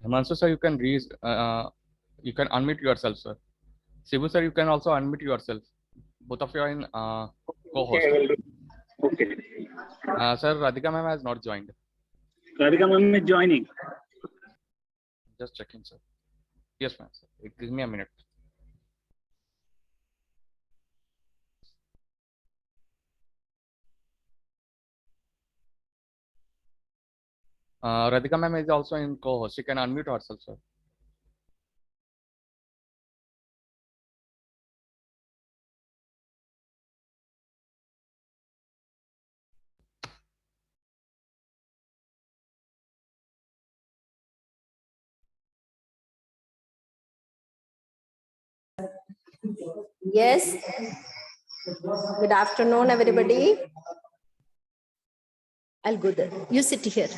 Himanshu sir, you can unmute yourself, sir. Shibu sir, you can also unmute yourself. Both of you are in Okay, I co-host. will do. Okay. Sir, Radhika ma'am has not joined. Radhika ma'am is joining. Just checking, sir. Yes, ma'am. Sir. Give me a minute. Radhika ma'am is also in co-host. She can unmute herself, sir. Yes. Good afternoon, everybody. I'll go there. You sit here.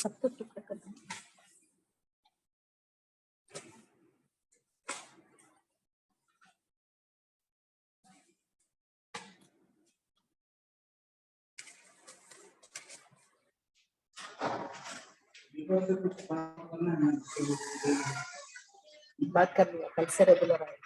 सबको टुकड़ा कर दो। बात कर लिया कल से regular आए।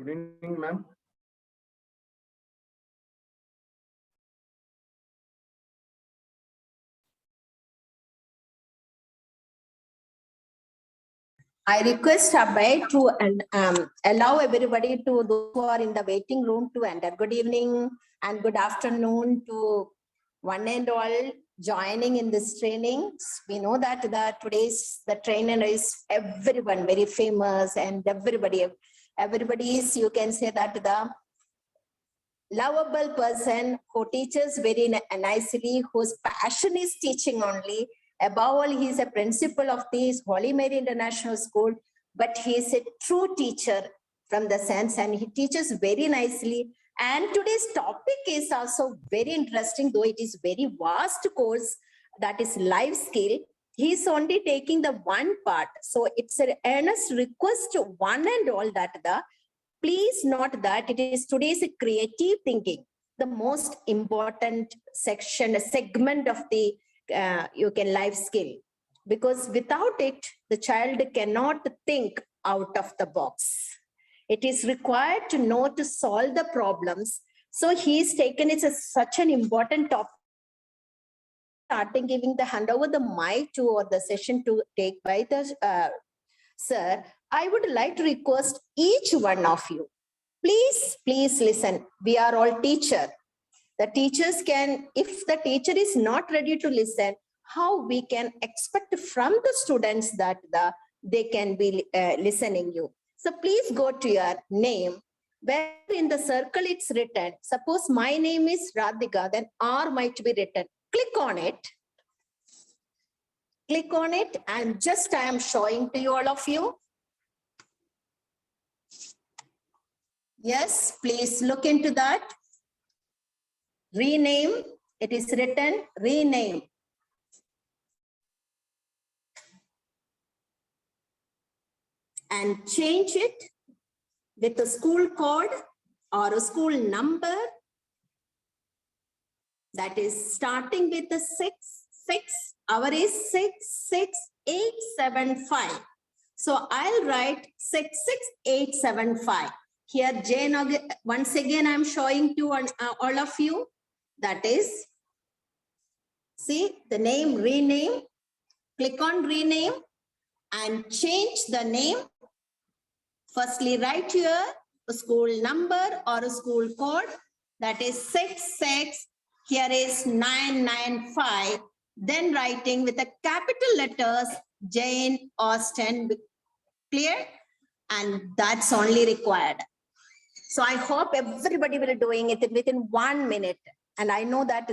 Good evening, ma'am. I request Abhay to allow everybody to those who are in the waiting room to enter. Good evening and good afternoon to one and all joining in this training. We know that today's the trainer is everyone very famous, and everybody is, you can say that the lovable person who teaches very nicely, whose passion is teaching only. Above all, he is a principal of this Holy Mary International School, but he is a true teacher from the sense, and he teaches very nicely. And today's topic is also very interesting, though it is very vast course, that is life skill. He is only taking the one part. So it's an earnest request to one and all that please note that it is today's creative thinking, the most important segment of the life skill, because without it, the child cannot think out of the box. It is required to know to solve the problems. So he's taken it as such an important topic. Starting giving the hand over the mic to or the session to take by the sir, I would like to request each one of you, please listen. We are all teachers. The teachers can, if the teacher is not ready to listen, how we can expect from the students that they can be listening you. So please go to your name. Where in the circle it's written, suppose my name is Radhika, then R might be written. Click on it. Click on it, and just I am showing to you, all of you. Yes, please look into that. Rename, it is written, rename. And change it with a school code or a school number that is starting with the 66. Our is 66875. So I'll write 66875. Here, Jane, once again, I'm showing to all of you. That is, see the name, rename. Click on rename and change the name. Firstly, write here a school number or a school code. That is 66. Here is 995. Then writing with the capital letters, Jane Austen. Clear? And that's only required. So I hope everybody will doing it within 1 minute. And I know that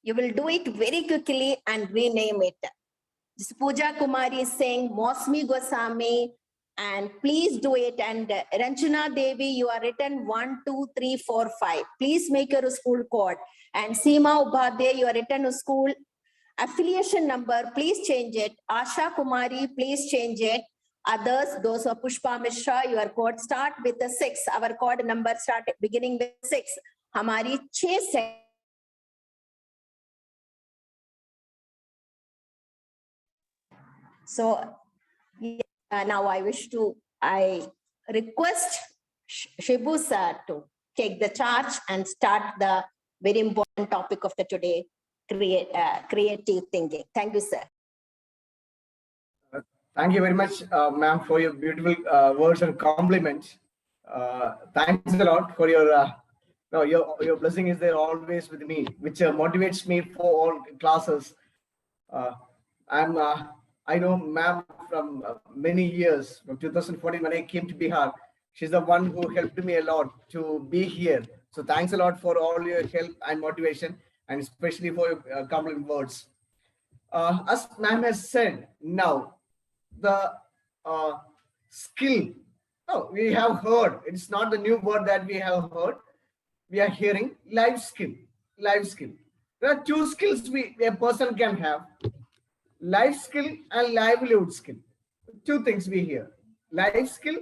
you will do it very quickly and rename it. This Pooja Kumari is saying, Mosmi Gosami, and please do it. And Ranjana Devi, you are written 1, 2, 3, 4, 5. Please make your school code. And Seema Ubhadya, you are written a school affiliation number. Please change it. Asha Kumari, please change it. Others, those are Pushpa Mishra, your code start with the 6. Our code number start beginning with 6. Hamari 6 se. So now I request Shibu sir to take the charge and start the very important topic of the today, creative thinking. Thank you, sir. Thank you very much, ma'am, for your beautiful words and compliments. Thanks a lot for your blessing is there always with me, which motivates me for all classes. I know ma'am from many years, from 2014 when I came to Bihar. She's the one who helped me a lot to be here. So thanks a lot for all your help and motivation, and especially for your compliment words. As ma'am has said, now the skill. Oh, we have heard. It's not the new word that we have heard. We are hearing life skill. Life skill. There are two skills a person can have: life skill and livelihood skill. Two things we hear: life skill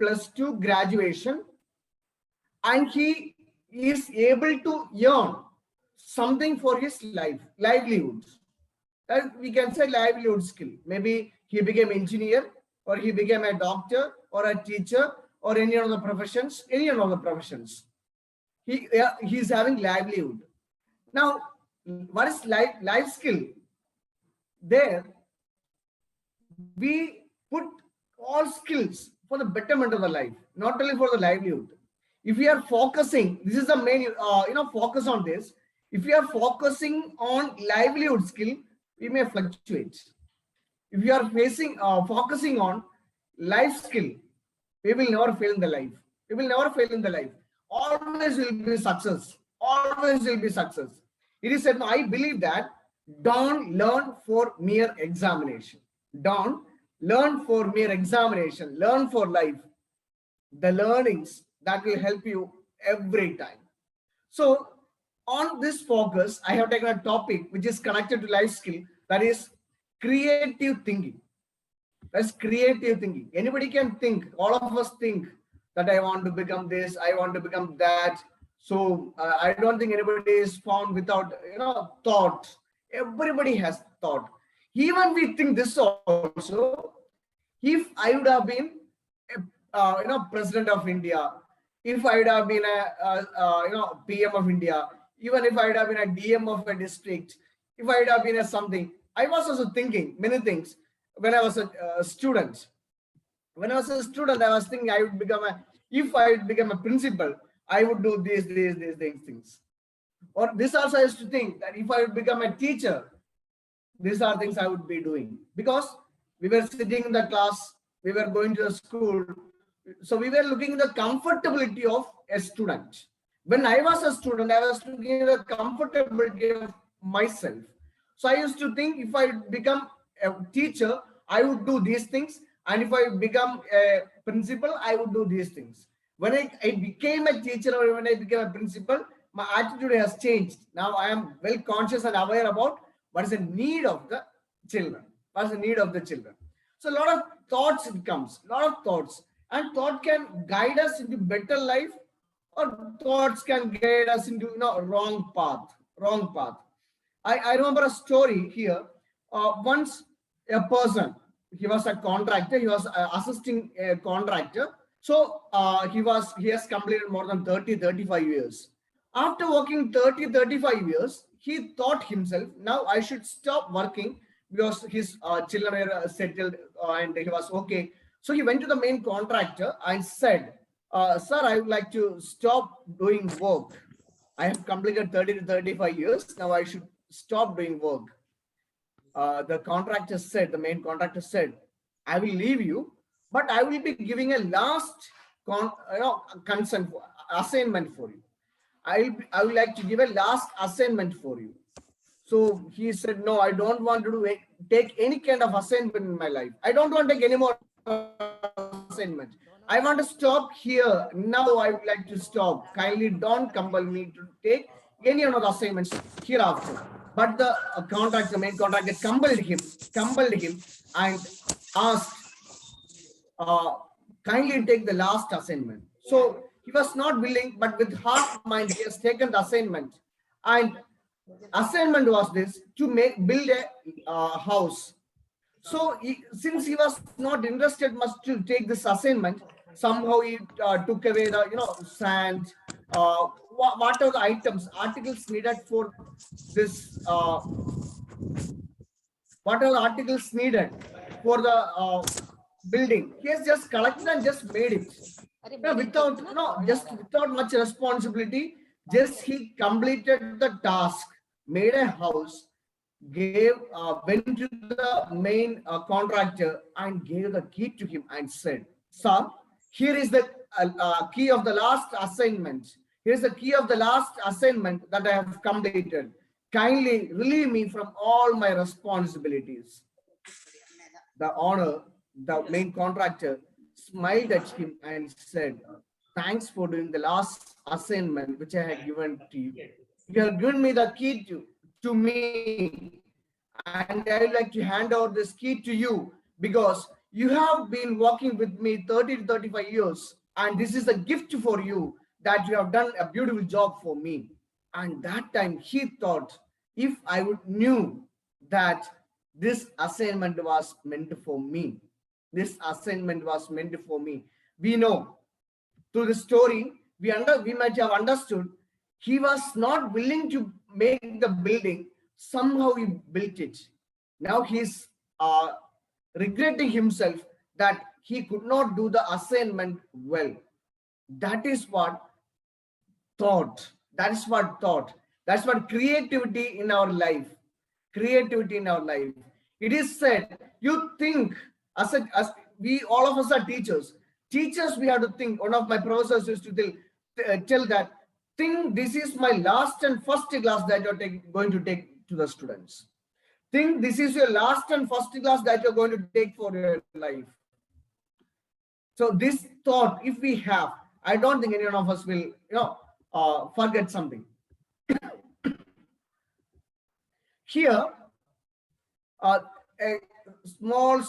+2 graduation, and he is able to earn something for his livelihoods. That we can say livelihood skill. Maybe he became engineer, or he became a doctor or a teacher or any of the professions, any of the professions. He's having livelihood. Now, what is life skill? There, we put all skills for the betterment of the life, not only for the livelihood. If we are focusing, this is the main, focus on this. If we are focusing on livelihood skill, we may fluctuate. If you are focusing on life skill, we will never fail in the life. We will never fail in the life. Always will be success. Always will be success. It is said, I believe that don't learn for mere examination. Don't learn for mere examination. Learn for life. The learnings that will help you every time. So on this focus, I have taken a topic which is connected to life skill, that is creative thinking. That's creative thinking. Anybody can think, all of us think that I want to become this, I want to become that. So I don't think anybody is found without, thought. Everybody has thought. Even we think this also, if I would have been, president of India, if I would have been a PM of India, even if I would have been a DM of a district, if I would have been a something, I was also thinking many things when I was a student. When I was a student, I was thinking I would become if I would become a principal, I would do these things. Or this also I used to think that if I would become a teacher, these are things I would be doing. Because we were sitting in the class, we were going to the school, so we were looking at the comfortability of a student. When I was a student, I was looking at the comfortability of myself. So I used to think if I become a teacher, I would do these things. And if I become a principal, I would do these things. When I became a teacher or when I became a principal, my attitude has changed. Now I am well conscious and aware about what is the need of the children. What is the need of the children? So a lot of thoughts it comes, a lot of thoughts. And thought can guide us into better life, or thoughts can guide us into wrong path. I remember a story here. Once a person, he was a contractor, he was assisting a contractor. So he has completed more than 35 years. After working 35 years, he thought himself, now I should stop working because his children were settled and he was okay. So he went to the main contractor and said, sir, I would like to stop doing work. I have completed 30 to 35 years. Now I should stop doing work. The main contractor said, I will leave you, but I will be giving a last assignment for you. I would like to give a last assignment for you. So he said, no, I don't want to take any kind of assignment in my life. I don't want to take any more assignment. I want to stop here. Now I would like to stop. Kindly don't compel me to take any other assignments hereafter. But the main contractor compelled him and asked, kindly take the last assignment. So he was not willing, but with half mind, he has taken the assignment. And assignment was this, to build a house. So since he was not interested much to take this assignment, somehow he took away the sand, what are the articles needed for this, what are the articles needed for the building. He has just collected and just made it. Without much responsibility, just he completed the task, made a house, went to the main contractor and gave the key to him and said, sir, here is the key of the last assignment. Here's the key of the last assignment that I have completed. Kindly relieve me from all my responsibilities. The owner, the main contractor, smiled at him and said, thanks for doing the last assignment which I had given to you. You have given me the key to me, and I would like to hand over this key to you because you have been working with me 30 to 35 years, and this is a gift for you that you have done a beautiful job for me. And that time he thought, if I would knew that this assignment was meant for me, this assignment was meant for me. We know through the story, we might have understood he was not willing to make the building. Somehow he built it. Now he's regretting himself that he could not do the assignment well. That is what thought. That's what thought. That's what creativity in our life. Creativity in our life. It is said, you think, as we all of us are teachers. Teachers, we have to think. One of my professors used to tell that, think this is my last and first class that you're going to take to the students. Think this is your last and first class that you're going to take for your life. So this thought, if we have, I don't think any one of us will, forget something. Here, a small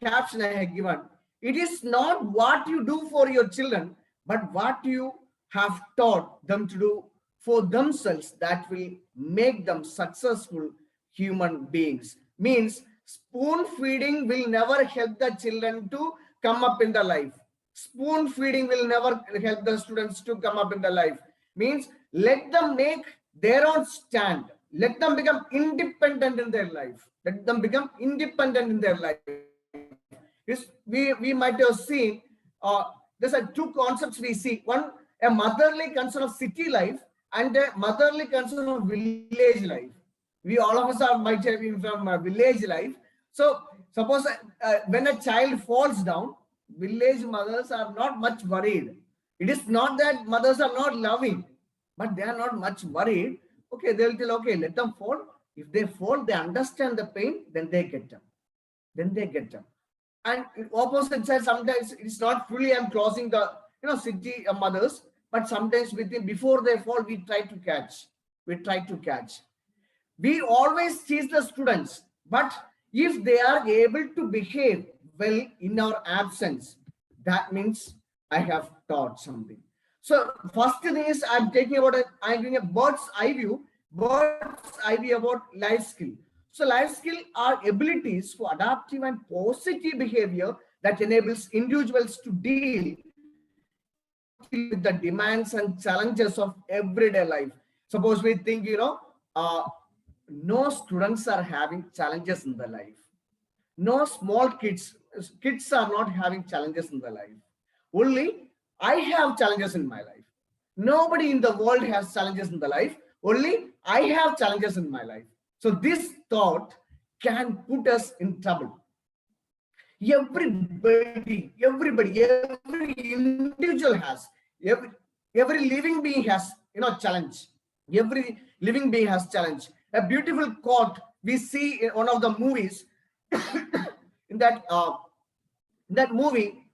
caption I have given. It is not what you do for your children, but what you have taught them to do for themselves that will make them successful human beings. Means spoon feeding will never help the children to come up in the life. Spoon feeding will never help the students to come up in the life. Means let them make their own stand. Let them become independent in their life. Let them become independent in their life. We might have seen, there's two concepts we see. One, a motherly concern of city life and a motherly concern of village life. We all of us might have been from village life. So suppose when a child falls down, village mothers are not much worried. It is not that mothers are not loving, but they are not much worried. Okay, they'll tell, okay, let them fall. If they fall, they understand the pain, then they get them. Then they get them. And opposite side, sometimes it's not fully I'm crossing the city mothers, but sometimes before they fall, we try to catch. We always teach the students, but if they are able to behave well in our absence, that means I have taught something. So first thing is I'm giving a bird's eye view about life skill. So life skill are abilities for adaptive and positive behavior that enables individuals to deal with the demands and challenges of everyday life. Suppose we think, no students are having challenges in their life. No small kids are not having challenges in their life. Only I have challenges in my life. Nobody in the world has challenges in the life. Only I have challenges in my life. So this thought can put us in trouble. Every individual has, every living being has, challenge. Every living being has challenge. A beautiful quote we see in one of the movies. In that movie,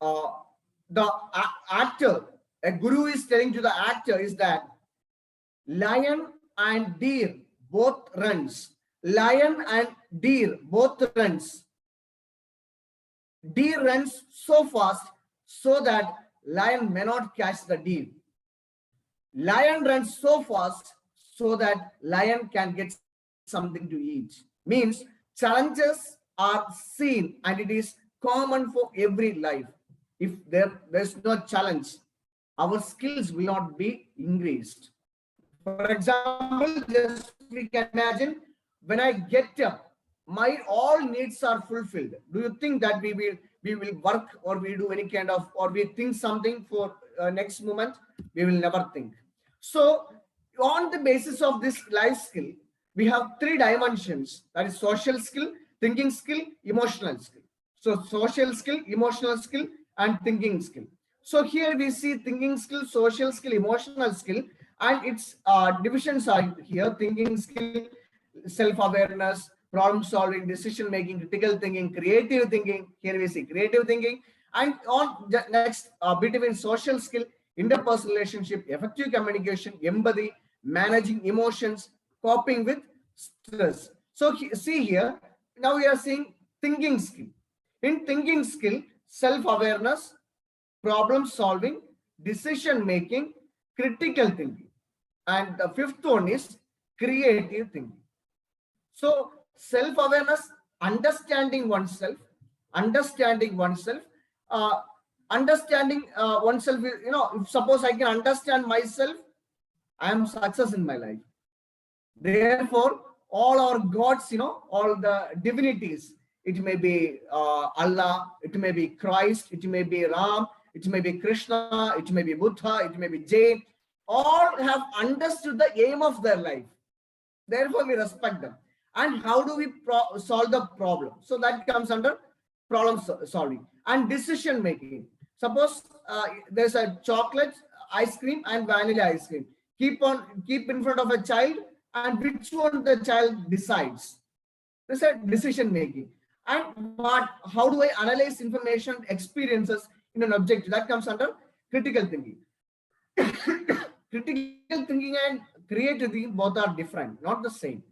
the actor, a guru is telling to the actor is that lion and deer both runs. Lion and deer both runs. Deer runs so fast so that lion may not catch the deer. Lion runs so fast so that lion can get something to eat. Means challenges are seen and it is common for every life. If there's no challenge, our skills will not be increased. For example, just we can imagine when I get up, my all needs are fulfilled. Do you think that we will work or we do any kind of, or we think something for next moment? We will never think. So on the basis of this life skill, we have three dimensions. That is social skill, thinking skill, emotional skill. So social skill, emotional skill, and thinking skill. So here we see thinking skill, social skill, emotional skill, and its divisions are here: thinking skill, self-awareness, problem solving, decision making, critical thinking, creative thinking. Here we see creative thinking. And on the next between social skill, interpersonal relationship, effective communication, empathy, managing emotions, coping with stress. So see here, now we are seeing thinking skill. In thinking skill, self-awareness, problem solving, decision making, critical thinking. And the fifth one is creative thinking. So self-awareness, understanding oneself, understanding oneself, if suppose I can understand myself, I am success in my life. Therefore, all our gods, all the divinities, it may be Allah, it may be Christ, it may be Ram, it may be Krishna, it may be Buddha, it may be Jain, all have understood the aim of their life. Therefore, we respect them. And how do we solve the problem? So that comes under problem solving and decision making. Suppose there's a chocolate ice cream and vanilla ice cream. Keep in front of a child, and which one the child decides. This is decision making. And how do I analyze information, experiences in an object? That comes under critical thinking. Critical thinking and creative thinking both are different, not the same.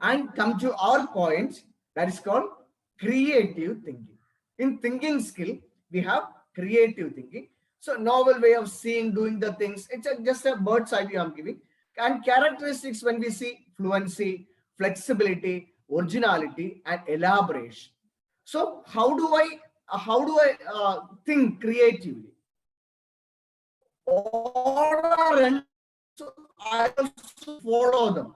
And come to our point, that is called creative thinking. In thinking skill, we have creative thinking. So novel way of seeing, doing the things. It's just a bird's eye view I'm giving. And characteristics, when we see fluency, flexibility, originality, and elaboration. So how do I think creatively? Order, so I also follow them.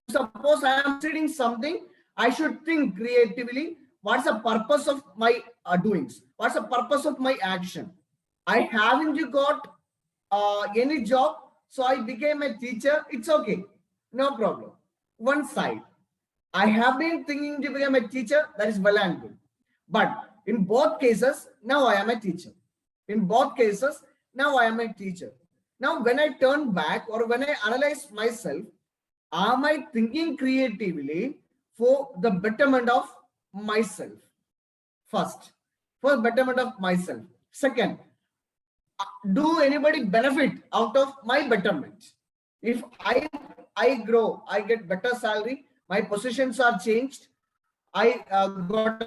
Suppose I am reading something, I should think creatively. What's the purpose of my doings? What's the purpose of my action? I haven't got any job, so I became a teacher. It's okay, no problem. One side, I have been thinking to become a teacher. That is well and good. But in both cases, now I am a teacher. In both cases, now I am a teacher. Now, when I turn back or when I analyze myself, am I thinking creatively for the betterment of myself? First, for betterment of myself. Second, do anybody benefit out of my betterment? If I grow, I get better salary, my positions are changed, I got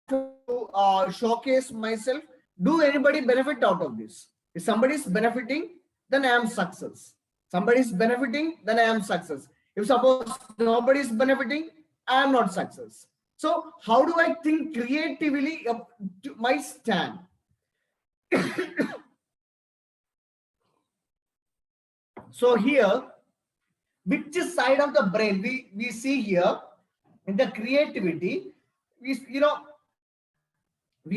to showcase myself. Do anybody benefit out of this? If somebody is benefiting, then I am success. Somebody is benefiting, then I am success. If suppose nobody is benefiting, I am not success. So how do I think creatively to my stand? So here, which side of the brain we see here in the creativity, we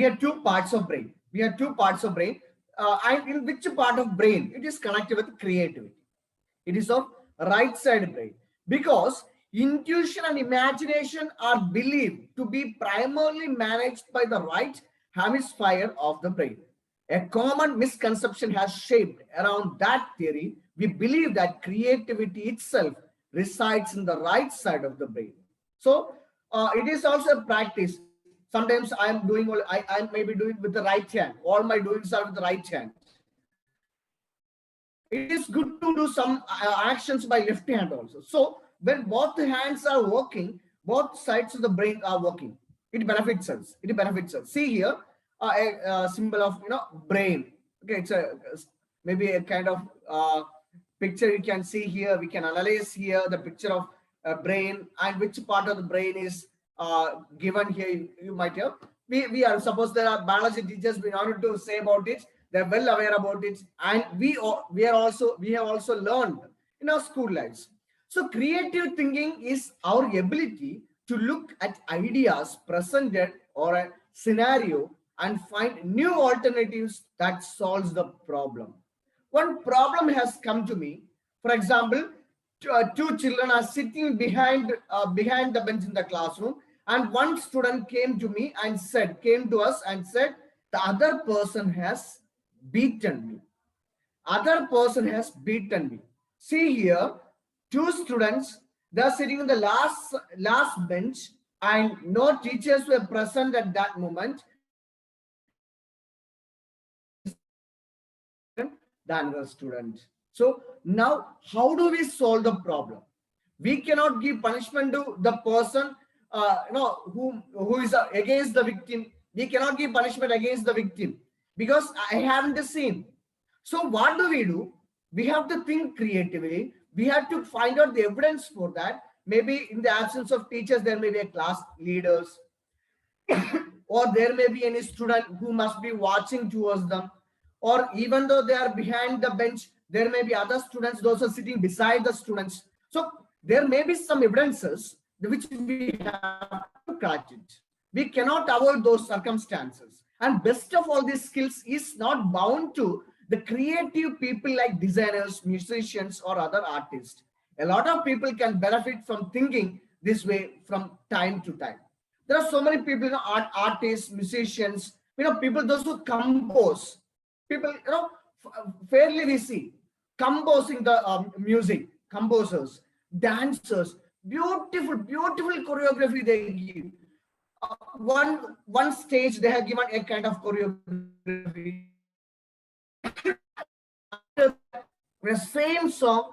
have two parts of brain. We have two parts of brain. And in which part of brain it is connected with creativity? It is of right side brain, because intuition and imagination are believed to be primarily managed by the right hemisphere of the brain. A common misconception has shaped around that theory. We believe that creativity itself resides in the right side of the brain. So it is also a practice. Sometimes I am doing, I may be doing with the right hand. All my doings are with the right hand. It is good to do some actions by left hand also. So when both hands are working, both sides of the brain are working. It benefits us. It benefits us. See here a symbol of brain. Okay, it's maybe a kind of picture you can see here. We can analyze here the picture of brain and which part of the brain is given here. You might have. We are, suppose there are biology teachers, we wanted to say about it. They're well aware about it, and we have also learned in our school lives. So creative thinking is our ability to look at ideas presented or a scenario and find new alternatives that solves the problem. One problem has come to me. For example, two children are sitting behind the bench in the classroom, and one student came to us and said, the other person has beaten me. Other person has beaten me. See here, two students, they are sitting in the last bench, and no teachers were present at that moment. Than the student. So now, how do we solve the problem? We cannot give punishment to the person who is against the victim. We cannot give punishment against the victim because I haven't seen. So what do? We have to think creatively. We have to find out the evidence for that. Maybe in the absence of teachers, there may be a class leaders or there may be any student who must be watching towards them, or even though they are behind the bench, there may be other students, those are sitting beside the students. So there may be some evidences which we have to catch it. We cannot avoid those circumstances. And best of all, these skills is not bound to the creative people like designers, musicians, or other artists. A lot of people can benefit from thinking this way from time to time. There are so many people, artists, musicians, people, those who compose, people, fairly we see, composing the music, composers, dancers, beautiful choreography they give. One stage they have given a kind of choreography. The same song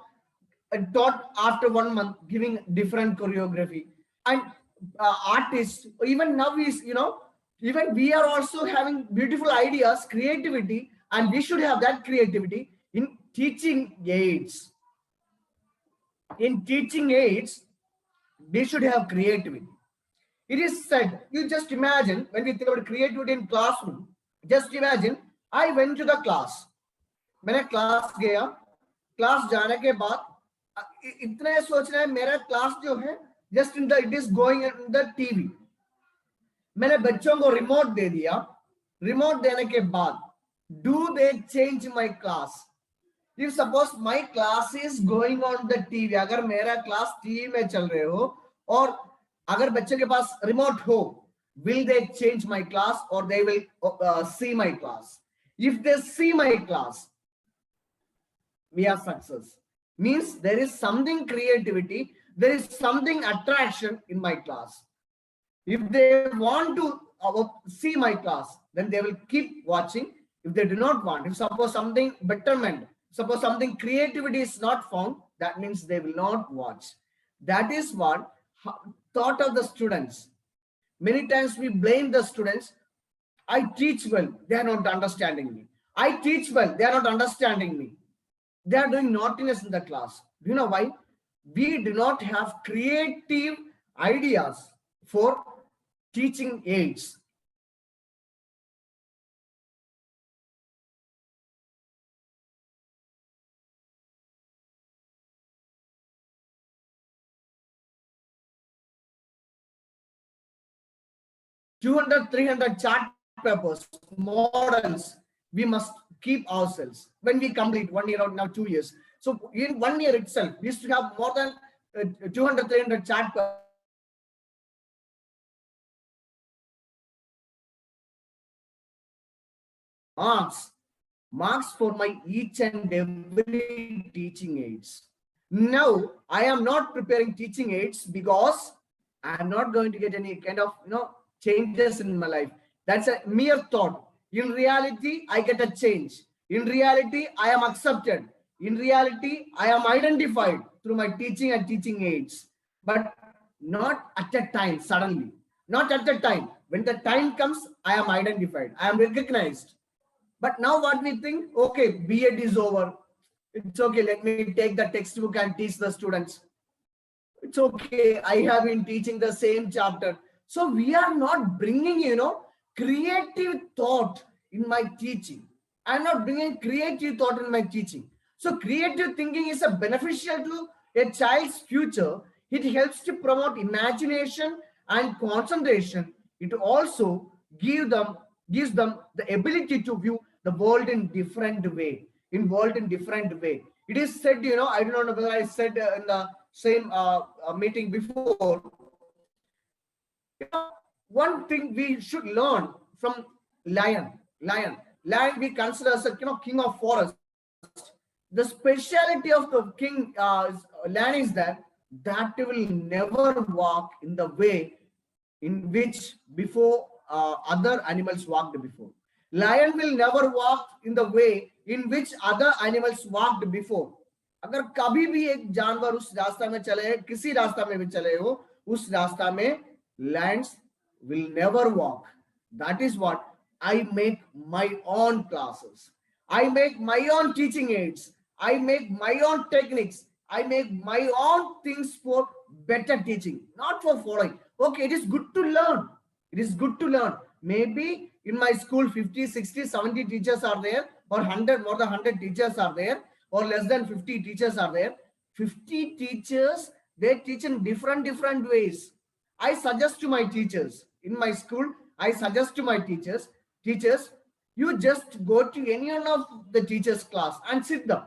taught after 1 month, giving different choreography. And artists, even now is, even we are also having beautiful ideas, creativity, and we should have that creativity in teaching aids. In teaching aids, we should have creativity. It is said, you just imagine, when we think about creativity in classroom, just imagine, I went to the class. मैंने class गया, class जाने के बाद इतने सोच रहे हैं मेरा क्लास जो है just in the it is going in the TV. मैंने बच्चों को रिमोट दे दिया. रिमोट देने के बाद do they change my class? If suppose my class is going on the TV, अगर मेरा क्लास टीवी में चल रहे हो और अगर बच्चे के पास रिमोट हो, will they change my class or they will see my class? If they see my class, we are success. Means there is something creativity, there is something attraction in my class. If they want to see my class, then they will keep watching. If they do not want, if suppose something betterment, suppose something creativity is not found, that means they will not watch. That is what thought of the students. Many times we blame the students. I teach well, they are not understanding me. I teach well, they are not understanding me. They are doing naughtiness in the class. Do you know why? We do not have creative ideas for teaching aids. $200, $300 chart papers, models, we must keep ourselves. When we complete 1 year or now 2 years. So in 1 year itself, we used to have more than 200, 300 chart papers. Marks for my each and every teaching aids. Now, I am not preparing teaching aids because I am not going to get any kind of, changes in my life. That's a mere thought. In reality, I get a change. In reality, I am accepted. In reality, I am identified through my teaching and teaching aids. But not at a time, suddenly. Not at the time. When the time comes, I am identified. I am recognized. But now what we think, okay, B.Ed is over. It's okay, let me take the textbook and teach the students. It's okay, I have been teaching the same chapter. So we are not bringing, creative thought in my teaching. I'm not bringing creative thought in my teaching. So creative thinking is a beneficial to a child's future. It helps to promote imagination and concentration. It also gives them the ability to view the world in different way. It is said, I don't know whether I said in the same meeting before. One thing we should learn from lion we consider as a king of forest. The speciality of the king lion is that will never walk in the way in which before other animals walked before. Lion will never walk in the way in which other animals walked before. अगर कभी भी एक जानवर उस रास्ता में चले, किसी रास्ता में भी चले हो, उस रास्ता में lions will never walk. That is what I make my own classes. I make my own teaching aids. I make my own techniques. I make my own things for better teaching, not for following. Okay, it is good to learn. It is good to learn. Maybe in my school, 50, 60, 70 teachers are there, or 100, more than 100 teachers are there, or less than 50 teachers are there. 50 teachers, they teach in different ways. I suggest to my teachers in my school, I suggest to my teachers, you just go to any one of the teachers' class and sit them.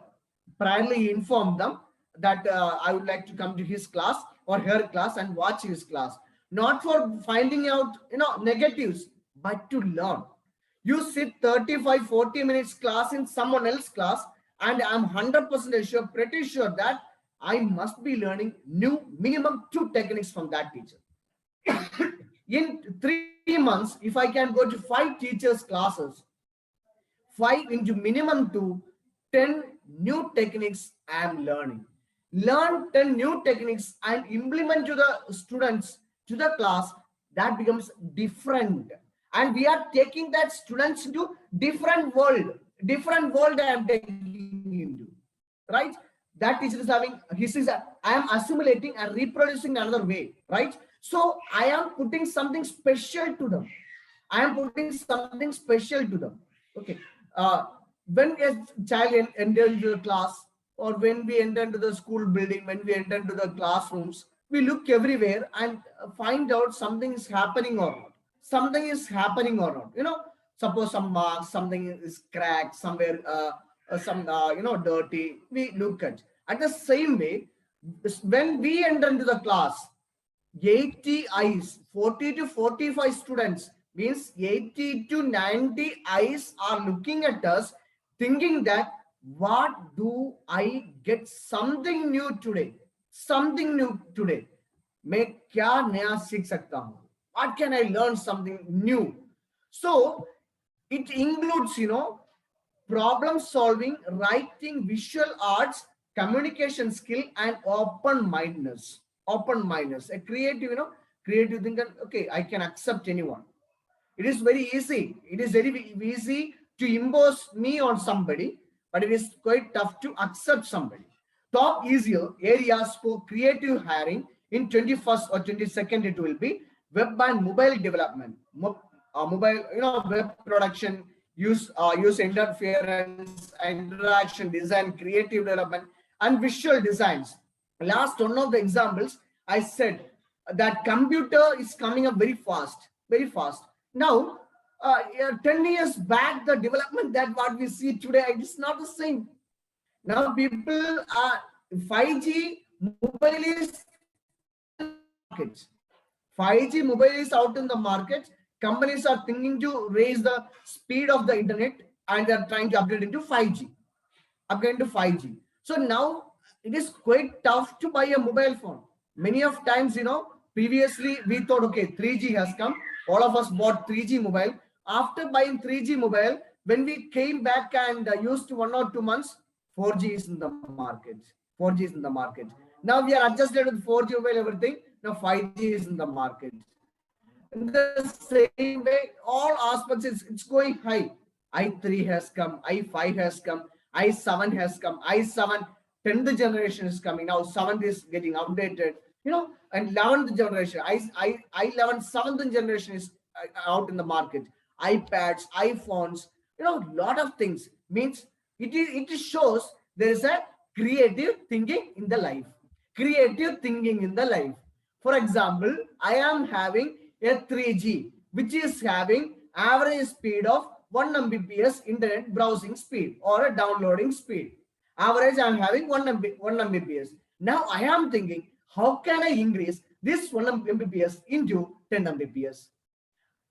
Priorly inform them that I would like to come to his class or her class and watch his class. Not for finding out, negatives, but to learn. You sit 35, 40 minutes class in someone else's class, and I'm 100% sure, pretty sure that I must be learning new minimum 2 techniques from that teacher. In 3 months, if I can go to 5 teachers' classes, 5 into minimum 2, 10 new techniques I am learning. Learn 10 new techniques and implement to the students, to the class, that becomes different. And we are taking that students into different world I am taking into, right? That teacher is having, I am assimilating and reproducing another way, right? So I am putting something special to them. Okay. When a child enter into the class, or when we enter into the school building, when we enter into the classrooms, we look everywhere and find out something is happening or not. Suppose some marks, something is cracked somewhere, some dirty. We look at the same way. When we enter into the class, 80 eyes, 40 to 45 students, means 80 to 90 eyes are looking at us, thinking that what do I get something new today? मैं क्या नया सीख सकता हूँ? What can I learn something new? So it includes, problem solving, writing, visual arts, communication skill, and open-mindedness. A creative, creative thinker. Okay, I can accept anyone. It is very easy. It is very easy to impose me on somebody, but it is quite tough to accept somebody. Top easier areas for creative hiring in 21st or 22nd, it will be web and mobile development, mobile, web production, user interference, interaction design, creative development, and visual designs. Last one of the examples, I said that computer is coming up very fast. Now, 10 years back, the development that what we see today, it is not the same. Now people are 5G mobile is 5G mobile is out in the market. Companies are thinking to raise the speed of the internet, and they are trying to upgrade into 5G. So now it is quite tough to buy a mobile phone. Many of times, previously we thought, okay, 3G has come. All of us bought 3G mobile. After buying 3G mobile, when we came back and used 1 or 2 months, 4G is in the market. Now we are adjusted with 4G mobile, everything. Now 5G is in the market. In the same way, all aspects, it's going high. i3 has come, i5 has come, i7 has come, i7 10th generation is coming. Now 7th is getting updated, and 11th generation, i11 7th generation is out in the market. iPads, iPhones, lot of things. Means it shows there is a creative thinking in the life. For example, I am having a 3G, which is having average speed of 1 Mbps internet browsing speed or a downloading speed. Average, I am having 1 Mbps. Now I am thinking, how can I increase this 1 Mbps into 10 Mbps?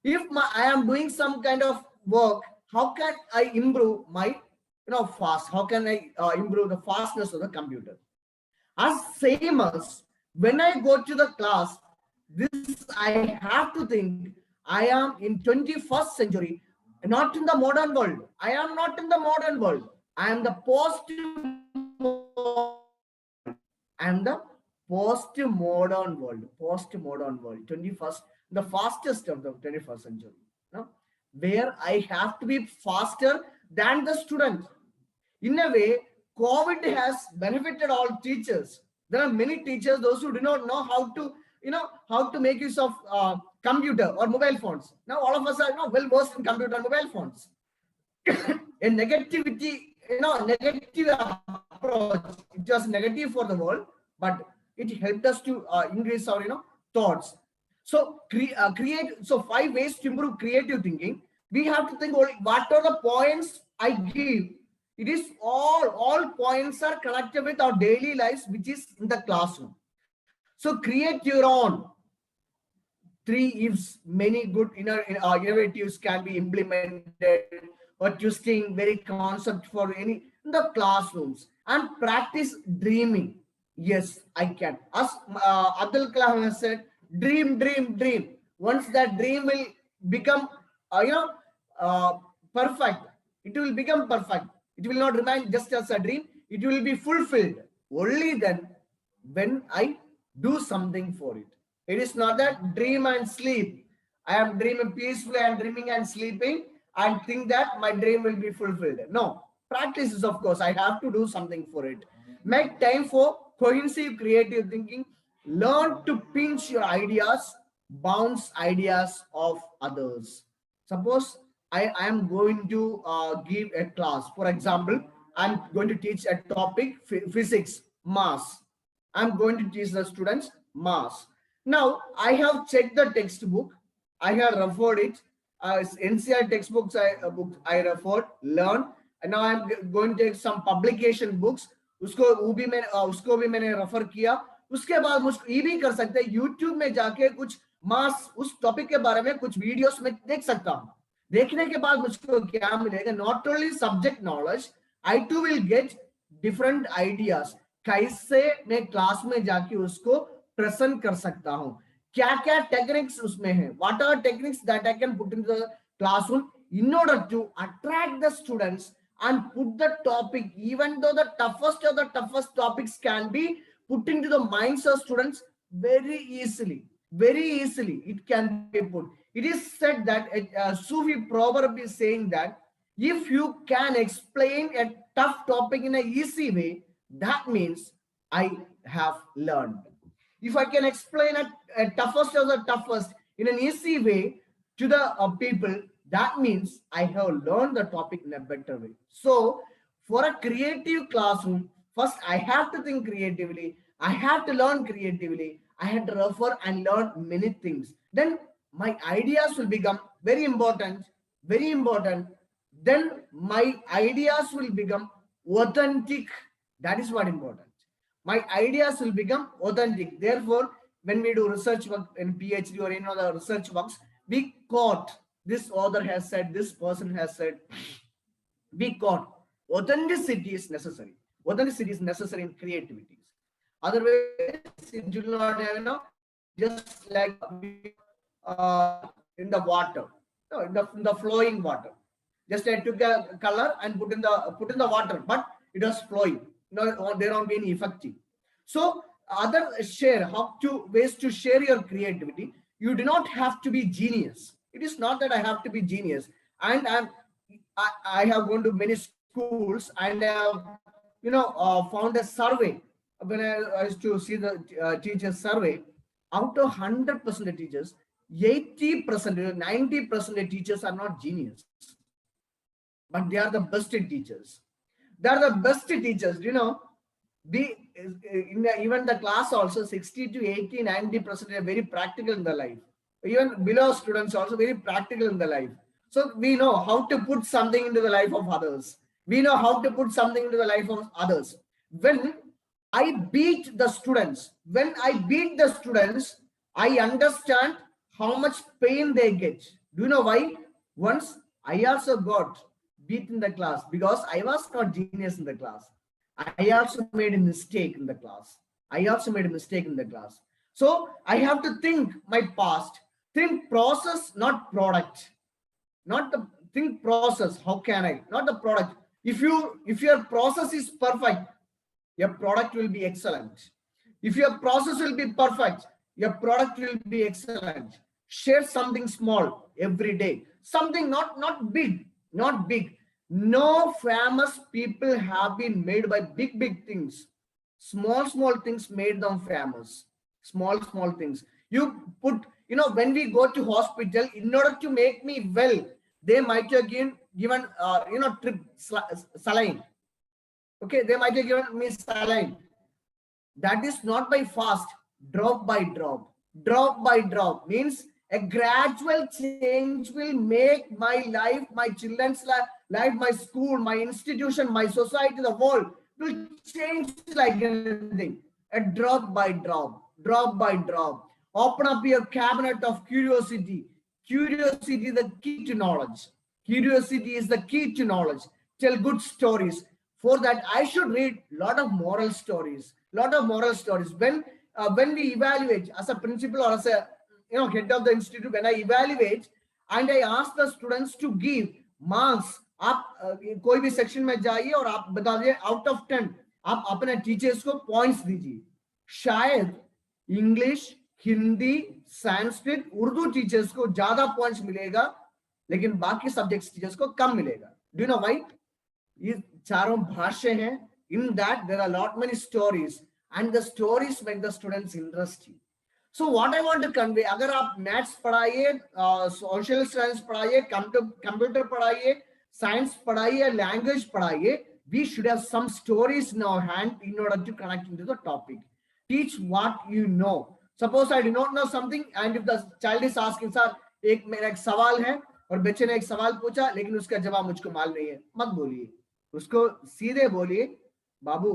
If I am doing some kind of work, how can I improve my fast? How can I improve the fastness of the computer? As same as when I go to the class, this I have to think I am in 21st century, not in the modern world. I am not in the modern world. I am the post-modern world. 21st, the fastest of the 21st century. Where I have to be faster than the student. In a way, COVID has benefited all teachers. There are many teachers, those who do not know how to, how to make use of computer or mobile phones. Now all of us are well versed in computer and mobile phones. A negativity, negative approach. It was negative for the world, but it helped us to increase our thoughts. So create. So 5 ways to improve creative thinking. We have to think only what are the points I give. It is all points are connected with our daily lives, which is in the classroom. So create your own 3 ifs. Many good innovatives can be implemented or twisting very concept for any in the classrooms, and practice dreaming. Yes, I can. As Abdul Kalam has said, dream, dream, dream. Once that dream will become, perfect, it will become perfect. It will not remain just as a dream. It will be fulfilled only then when I do something for it. It is not that dream and sleep. I am dreaming peacefully and dreaming and sleeping and think that my dream will be fulfilled. No, practice is, of course, I have to do something for it. Make time for cohesive creative thinking. Learn to pinch your ideas, bounce ideas of others. Suppose I am going to give a class. For example, I'm going to teach a topic, physics, mass. I'm going to teach the students mass. Now, I have checked the textbook. I have referred it. NCR textbooks I referred, learn. And now I'm going to take some publication books. उसको भी मैंने refer किया. उसके बाद मुझको ये भी कर सकते हैं, यूट्यूब में जाके कुछ मास उस टॉपिक के बारे में कुछ वीडियोस में देख सकता हूँ. देखने के बाद मुझको क्या मिलेगा? Not only subject knowledge, I too will get different ideas. कैसे मैं क्लास में जाके उसको प्रेजेंट कर सकता हूँ, क्या क्या टेक्निक्स उसमें है, what are techniques that I can put into the classroom in order to attract the students and put the topic, even though the toughest of the toughest topics can be put into the minds of students very easily. It can be put. It is said that Sufi proverb is saying that if you can explain a tough topic in an easy way, that means I have learned. If I can explain a toughest of the toughest in an easy way to the people, that means I have learned the topic in a better way. So for a creative classroom, first I have to think creatively. I have to learn creatively. I had to refer and learn many things. Then my ideas will become very important. Then my ideas will become authentic. That is what important. My ideas will become authentic. Therefore, when we do research work in PhD or any other research works, we quote, this author has said, this person has said, we quote. Authenticity is necessary. Authenticity is necessary in creativity. Otherwise, it will not have, just like in the water, in the flowing water. Just I took a color and put in the water, but it was flowing. No, there won't be any effective. So other ways to share your creativity. You do not have to be genius. It is not that I have to be genius. And I have gone to many schools and I have found a survey. When I used to see the teachers survey, out of 100% of teachers, 80%, 90% of teachers are not genius, but they are the best teachers. They are the best teachers. Even the class also 60 to 80, 90% are very practical in the life. Even below students also very practical in the life. So we know how to put something into the life of others. We know how to put something into the life of others. When I beat the students, I understand how much pain they get. Do you know why? Once I also got beat in the class because I was not genius in the class. I also made a mistake in the class. So I have to think my past, think process, not product. Think process. How can I? Not the product. If your process is perfect, your product will be excellent. If your process will be perfect, your product will be excellent. Share something small every day. Something not big. No famous people have been made by big things. Small things made them famous. Small things. You put You know, when we go to hospital, in order to make me well, they might have given saline. Okay, they might have given me saline. That is not by fast, drop by drop. Drop by drop means a gradual change will make my life, my children's life, my school, my institution, my society, the world will change like anything. A drop by drop, drop by drop. Open up your cabinet of curiosity. Curiosity is the key to knowledge. Curiosity is the key to knowledge. Tell good stories. For that, I should read a lot of moral stories. Lot of moral stories. When we evaluate as a principal or as a head of the institute, when I evaluate and I ask the students to give marks, आप कोई भी section में जाइए और आप बता दीजिए out of 10 आप अपने टीचर्स को पॉइंट्स दीजिए. शायद इंग्लिश, हिंदी, संस्कृत, उर्दू टीचर्स को ज्यादा पॉइंट्स मिलेगा, लेकिन बाकी सब्जेक्ट्स टीचर्स को कम मिलेगा. Do you know why? ये चारों भाषा हैं. In that there are a lot many stories, and the stories make the students interesting. So what I want to convey, अगर आप मैथ्स पढ़ाइए, सोशल साइंस पढ़ाइए, कंप्यूटर पढ़ाइए, साइंस पढ़ाइए, लैंग्वेज पढ़ाइए, we should have some stories in our hand in order to connect into the topic. Teach what you know. Suppose I do not know something, and if the child is asking, sir, मेरा एक सवाल है और बच्चे ने एक सवाल पूछा लेकिन उसका जवाब मुझको मालूम नहीं है, मत बोलिए, उसको सीधे बोलिए, बाबू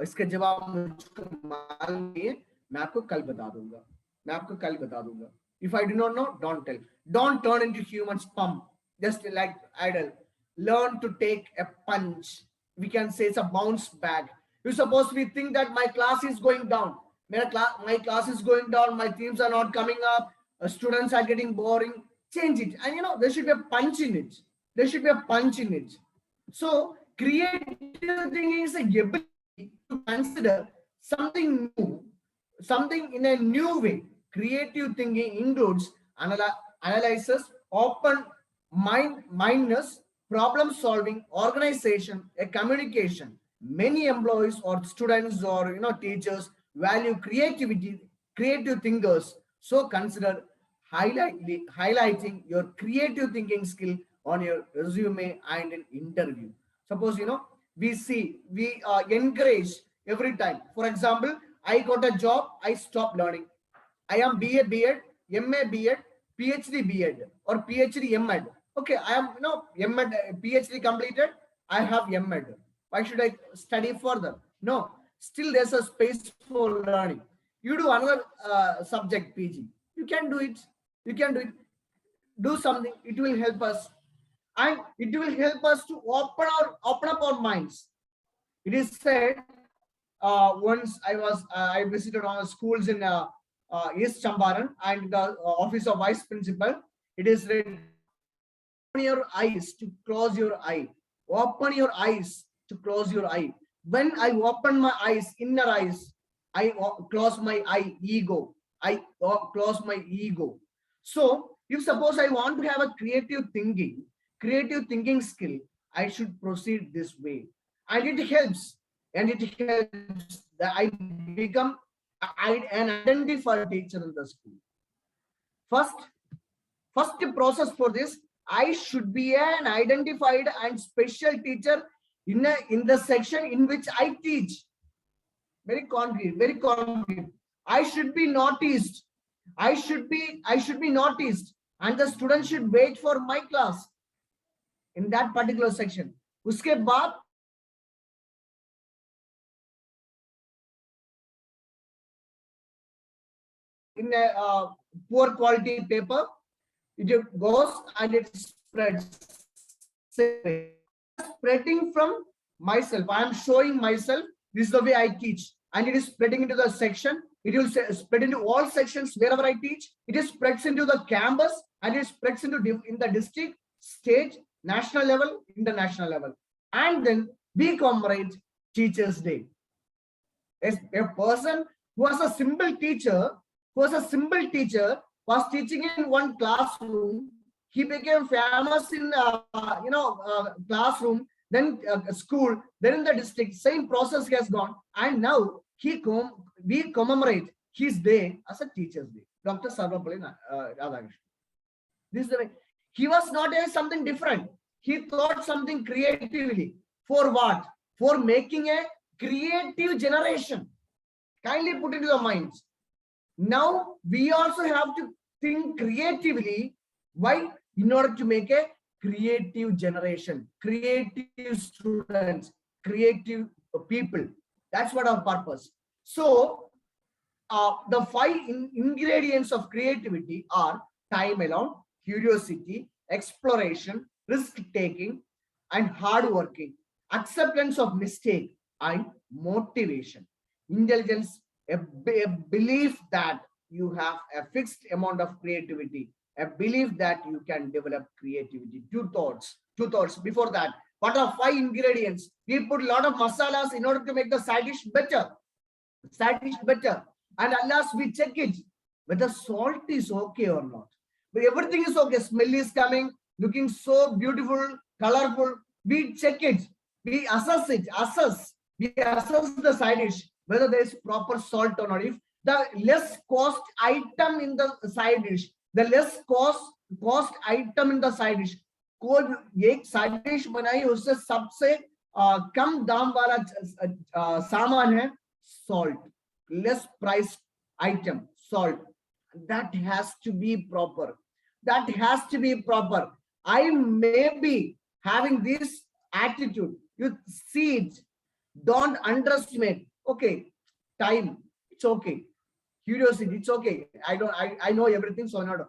इसका जवाब मुझको मालूम नहीं है, मैं आपको कल बता दूंगा, मैं आपको कल बता दूंगा. If I do not know, don't tell. Don't turn into human spam, just like idle. Learn to take a punch. We can say it's a bounce back. You suppose we think that my class is going down. My class is going down. My themes are not coming up. Students are getting boring. Change it. And there should be a punch in it. There should be a punch in it. So creative thinking is a ability to consider something new, something in a new way. Creative thinking includes analysis, open mindedness, problem solving, organization, a communication. Many employees or students or teachers value creativity, creative thinkers. So consider highlighting your creative thinking skill on your resume and an interview. Suppose we encourage every time. For example, I got a job, I stopped learning. I am BA B.Ed, MA B.Ed, PhD B.Ed or PhD M.Ed. Okay, I am M.Ed, PhD completed, I have M.Ed. Why should I study further? No, still there's a space for learning. You do another subject PG. You can do it. You can do it. Do something. It will help us. And it will help us to open up our minds. It is said, once I visited one of the schools in East Champaran and the office of vice principal. It is written, open your eyes to close your eye. Open your eyes to close your eye. When I open my eyes, inner eyes, I close my eye, ego. I close my ego. So if suppose I want to have a creative thinking skill, I should proceed this way. And it helps. And it helps that I become an identified teacher in the school. First process for this, I should be an identified and special teacher in the section in which I teach. Very concrete, very concrete. I should be noticed. I should be noticed, and the students should wait for my class in that particular section. Uske baad in a poor quality paper, it goes and it spreads. Spreading from myself. I am showing myself. This is the way I teach, and it is spreading into the section. It will spread into all sections wherever I teach. It is spreads into the campus, and it spreads into in the district, state, national level, international level, and then we commemorate Teachers' Day. As a person who was a simple teacher, was teaching in one classroom. He became famous in classroom, then school, then in the district. Same process has gone, and now we commemorate his day as a Teachers' Day. Dr. Sarvapalli Radhakrishnan. This is the way. He was not doing something different. He thought something creatively. For what? For making a creative generation. Kindly put into your minds. Now we also have to think creatively. Why? In order to make a creative generation, creative students, creative people. That's what our purpose. So the 5 ingredients of creativity are time alone, curiosity, exploration, risk taking, and hard working, acceptance of mistake, and motivation. Intelligence, a belief that you have a fixed amount of creativity, a belief that you can develop creativity. Two thoughts before that. What are 5 ingredients? We put a lot of masalas in order to make the side dish better. And unless we check it, whether salt is okay or not. But everything is okay. Smell is coming, looking so beautiful, colorful. We check it. We assess it. We assess the side dish, whether there is proper salt or not. If the less cost item in the side dish, the less cost item in the side dish, कोई एक side dish बनाई उससे सबसे कम दाम वाला सामान है salt, less price item, salt. That has to be proper. I may be having this attitude. You see it. Don't underestimate. Okay, time, it's okay. Curiosity, it's okay. I know everything, so not.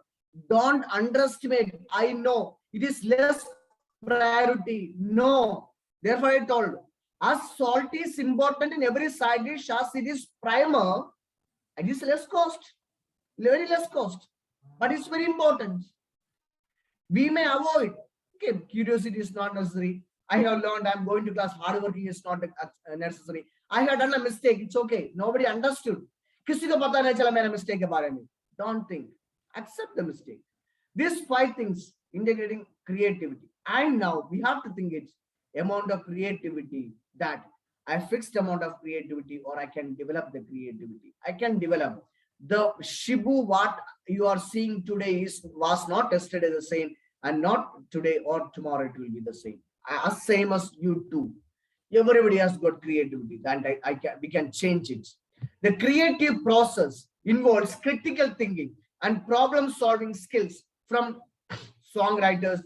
Don't underestimate. I know it is less priority. No. Therefore, I told, as salt is important in every side dish, as it is primer, it is less cost, very less cost, but it's very important. We may avoid. Okay, curiosity is not necessary. I have learned, I'm going to class, hard working is not necessary. I have done a mistake, it's okay. Nobody understood. किसी को पता नहीं चला मेरा mistake के बारे में. Don't think. Accept the mistake. These 5 things integrating creativity. And now we have to think it's amount of creativity, that a fixed amount of creativity, or I can develop the creativity. I can develop. The Shibu, what you are seeing today was not yesterday the same, and not today or tomorrow it will be the same. As same as you too. Everybody has got creativity, and we can change it. The creative process involves critical thinking and problem-solving skills, from songwriters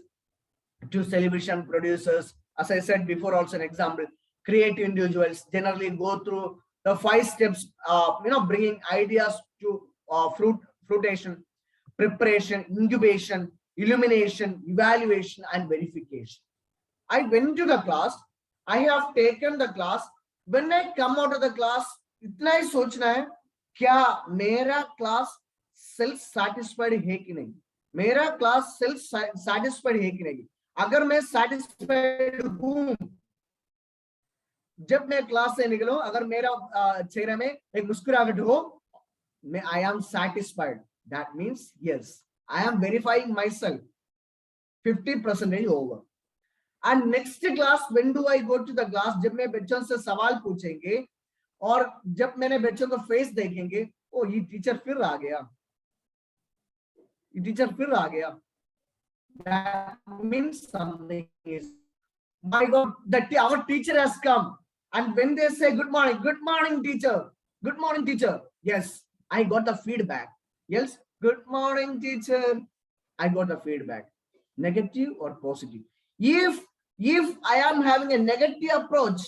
to television producers. As I said before, also an example, creative individuals generally go through the 5 steps, bringing ideas to fruition, preparation, incubation, illumination, evaluation, and verification. I went to the class. I have taken the class. When I come out of the class, इतना ही सोचना है, क्या मेरा class self satisfied है कि नहीं, मेरा class self satisfied है कि नहीं. अगर मैं सैटिस्फाइड हूं, जब मैं क्लास से निकलूं, अगर मेरा चेहरे में एक मुस्कुराहट हो, मैं I am satisfied. That means yes, I am verifying myself. 50% over. And next class, when do I go to the class? जब मैं बच्चों से सवाल पूछेंगे और जब मैंने बच्चों को फेस देखेंगे, ओ ये टीचर फिर आ गया, that means something is, my God, that our teacher has come. And when they say good morning teacher, yes, I got the feedback. Yes, good morning teacher, I got the feedback, negative or positive. If I am having a negative approach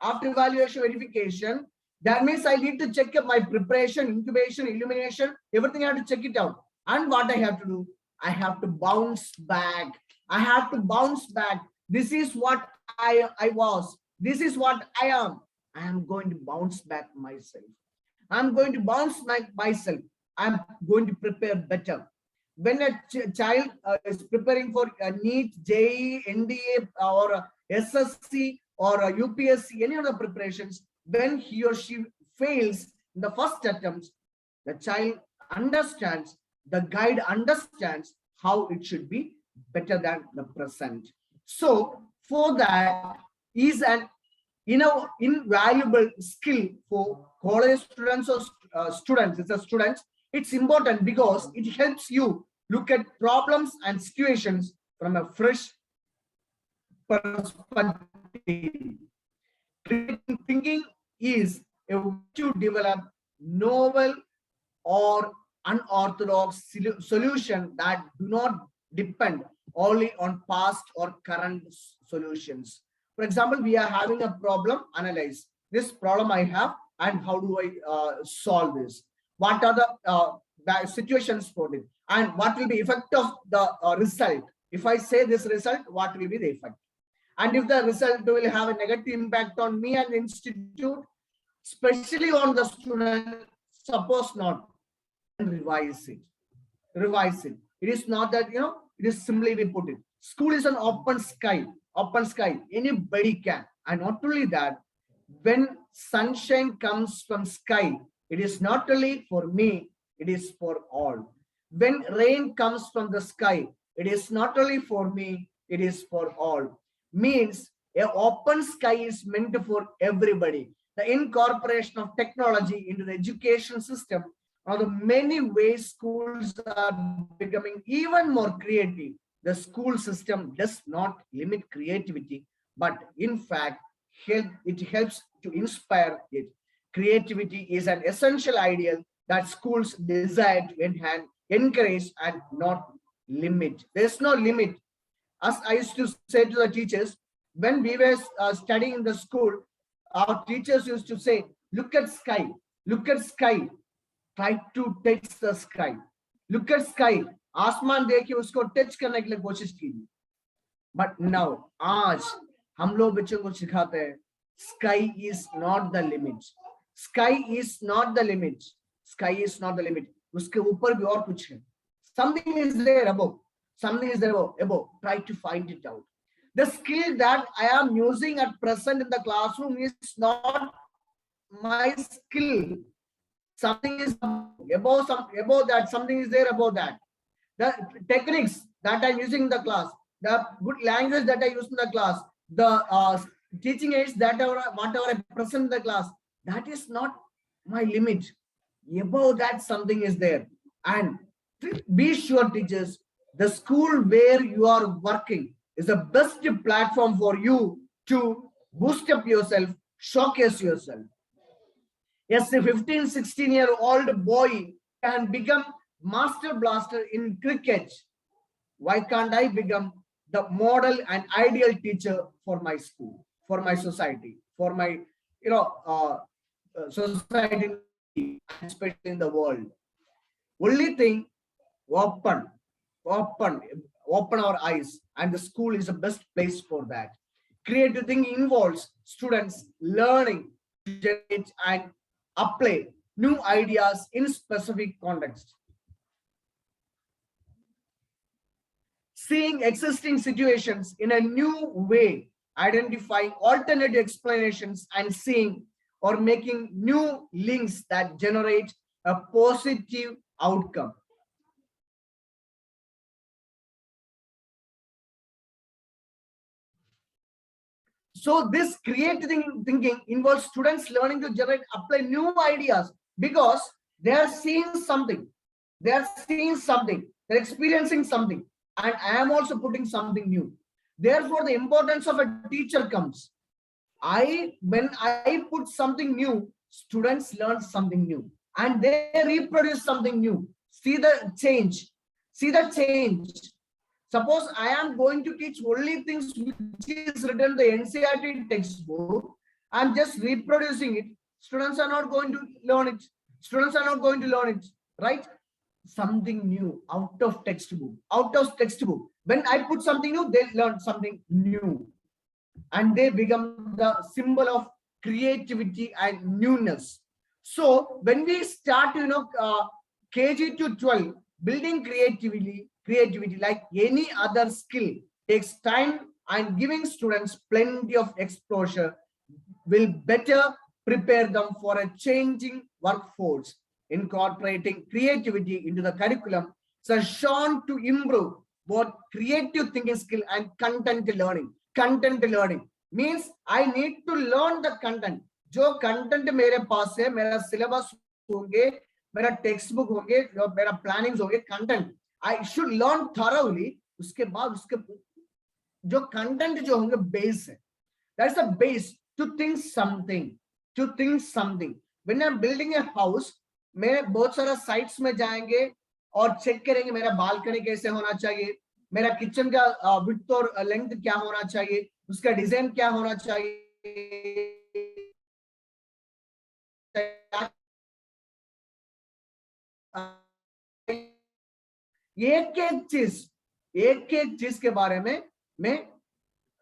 after evaluation verification, that means I need to check up my preparation, incubation, illumination, everything. I have to check it out. And what I have to do, I have to bounce back. This is what I was. This is what I am. I am going to bounce back myself. I'm going to prepare better. When a child is preparing for a NEET, JEE, NDA, or SSC, or UPSC, any other preparations, when he or she fails in the first attempt, the child understands, the guide understands how it should be better than the present. So for that is an invaluable skill for college students or students. It's a students. It's important because it helps you look at problems and situations from a fresh perspective. Critical thinking is a way to develop novel or unorthodox solution that do not depend only on past or current solutions. For example, we are having a problem, analyze this problem I have and how do I solve this? What are the situations for it? And what will be effect of the result? If I say this result, what will be the effect? And if the result will have a negative impact on me and the institute, especially on the student, suppose not, then revise it. Revise it. It is not that, it is simply we put it. School is an open sky, anybody can. And not only that, when sunshine comes from sky, it is not only for me, it is for all. When rain comes from the sky, it is not only for me, it is for all. Means an open sky is meant for everybody. The incorporation of technology into the education system are the many ways schools are becoming even more creative. The school system does not limit creativity, but in fact, it helps to inspire it. Creativity is an essential ideal that schools desire to encourage and not limit. There's no limit. As I used to say to the teachers, when we were studying in the school, our teachers used to say, look at sky, try to touch the sky. Look at sky, आसमान देखिए उसको touch करने के लिए कोशिश कीजिए. But now, आज हम लोग बच्चों को सिखाते हैं, sky is not the limit. Sky is not the limit. Sky is not the limit. उसके ऊपर भी और कुछ है. Something is there above. Something is there above. Try to find it out. The skill that I am using at present in the classroom is not my skill. Something is above that. Something is there above that. The techniques that I'm using in the class, the good language that I use in the class, the teaching aids that whatever I present in the class, that is not my limit. Above that, something is there. And be sure, teachers, the school where you are working is the best platform for you to boost up yourself, showcase yourself. Yes, a 15, 16-year-old boy can become master blaster in cricket. Why can't I become the model and ideal teacher for my school, for my society, for my society, especially in the world? Only thing, open our eyes, and the school is the best place for that. Creative thinking involves students learning to generate and apply new ideas in specific context. Seeing existing situations in a new way, identifying alternative explanations, and seeing or making new links that generate a positive outcome. So this creative thinking involves students learning to apply new ideas because they are seeing something, they're experiencing something, and I am also putting something new. Therefore, the importance of a teacher comes. When I put something new, students learn something new and they reproduce something new. See the change. Suppose I am going to teach only things which is written in the NCERT textbook. I'm just reproducing it. Students are not going to learn it. Right? Something new out of textbook. When I put something new, they learn something new. And they become the symbol of creativity and newness. So when we start, KG to 12, building creativity like any other skill takes time, and giving students plenty of exposure will better prepare them for a changing workforce. Incorporating creativity into the curriculum is shown to improve both creative thinking skill and content learning. Content learning means I need to learn the content. जो content मेरे पास है, मेरा syllabus होंगे, मेरा text book होंगे, मेरा plannings होंगे, content I should learn thoroughly. उसके बाद उसके जो कंटेंट जो होंगे बेस है, that's the base to think something, to think something. When I am building a house, मैं बहुत सारा साइट्स में जाएंगे और चेक करेंगे मेरा बालकनी कैसे होना चाहिए, मेरा किचन का विड्थ और लेंथ क्या होना चाहिए, उसका डिजाइन क्या होना चाहिए, एक एक चीज के बारे में मैं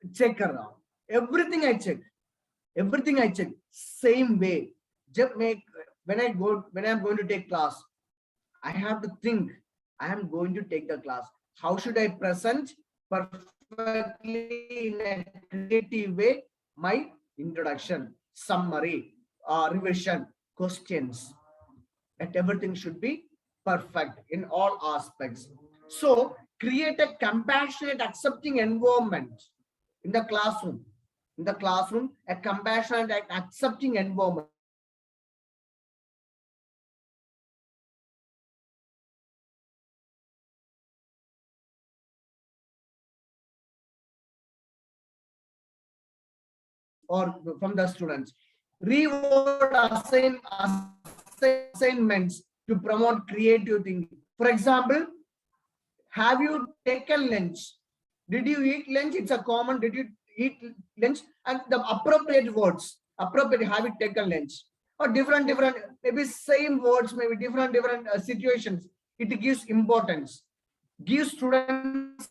चेक कर रहा हूं। Everything I check same way. जब मैं when I am going to take class, I have to think, I am going to take the class, how should I present perfectly in a creative way my introduction, summary, revision, questions, and everything should be perfect in all aspects. So create a compassionate, accepting environment in the classroom. In the classroom, a compassionate and accepting environment. Or from the students, reward assignments to promote creative thinking. For example, have you taken lunch? Did you eat lunch? It's a common. Did you eat lunch? And the appropriate words, appropriate, have you taken lunch? Or different, maybe same words, maybe different situations. It gives importance. Give students